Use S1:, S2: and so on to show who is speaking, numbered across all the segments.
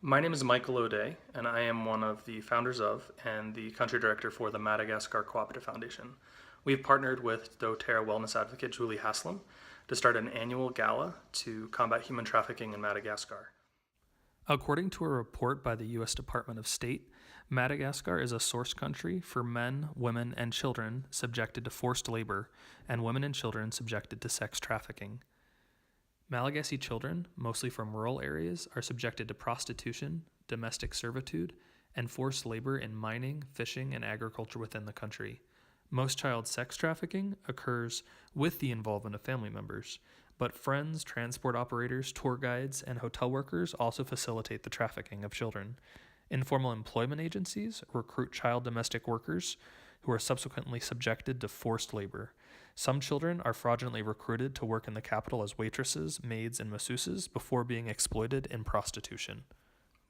S1: My name is Michael O'Day, and I am one of the founders of and the country director for the Madagascar Cooperative Foundation. We've partnered with doTERRA wellness advocate Julie Haslam to start an annual gala to combat human trafficking in Madagascar. According to a report by the U.S. Department of State, Madagascar is a source country for men, women, and children subjected to forced labor and women and children subjected to sex trafficking. Malagasy children, mostly from rural areas, are subjected to prostitution, domestic servitude, and forced labor in mining, fishing, and agriculture within the country. Most child sex trafficking occurs with the involvement of family members, but friends, transport operators, tour guides, and hotel workers also facilitate the trafficking of children. Informal employment agencies recruit child domestic workers who are subsequently subjected to forced labor. Some children are fraudulently recruited to work in the capital as waitresses, maids, and masseuses before being exploited in prostitution.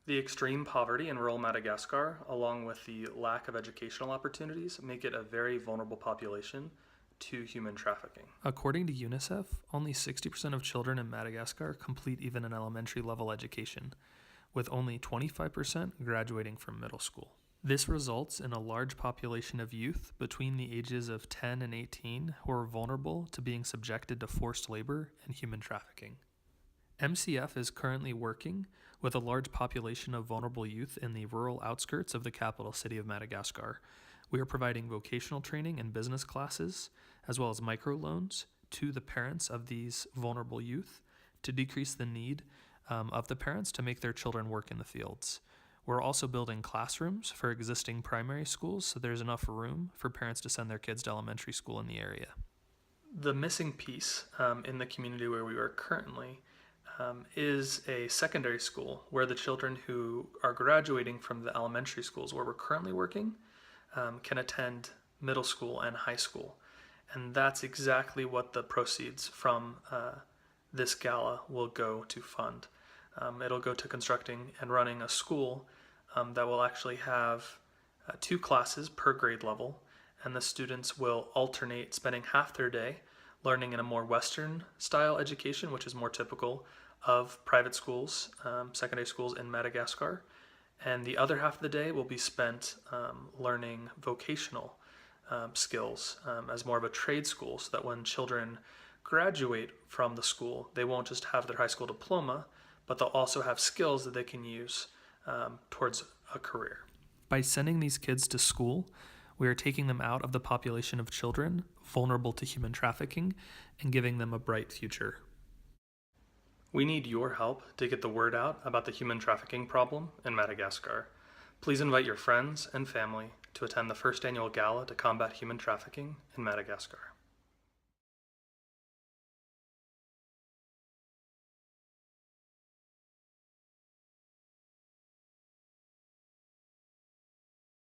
S1: The extreme poverty in rural Madagascar, along with the lack of educational opportunities, make it a very vulnerable population to human trafficking. According to UNICEF, only 60% of children in Madagascar complete even an elementary level education, with only 25% graduating from middle school. This results in a large population of youth between the ages of 10 and 18 who are vulnerable to being subjected to forced labor and human trafficking. MCF is currently working with a large population of vulnerable youth in the rural outskirts of the capital city of Madagascar. We are providing vocational training and business classes, as well as microloans to the parents of these vulnerable youth to decrease the need of the parents to make their children work in the fields. We're also building classrooms for existing primary schools so there's enough room for parents to send their kids to elementary school in the area. The missing piece in the community where we are currently is a secondary school where the children who are graduating from the elementary schools where we're currently working can attend middle school and high school. And that's exactly what the proceeds from this gala will go to fund. It'll go to constructing and running a school that will actually have 2 classes per grade level, and the students will alternate spending half their day learning in a more Western style education, which is more typical of private schools, secondary schools in Madagascar, and the other half of the day will be spent learning vocational skills as more of a trade school, so that when children graduate from the school, they won't just have their high school diploma, but they'll also have skills that they can use towards a career. By sending these kids to school, we are taking them out of the population of children vulnerable to human trafficking and giving them a bright future. We need your help to get the word out about the human trafficking problem in Madagascar. Please invite your friends and family to attend the first annual gala to combat human trafficking in Madagascar.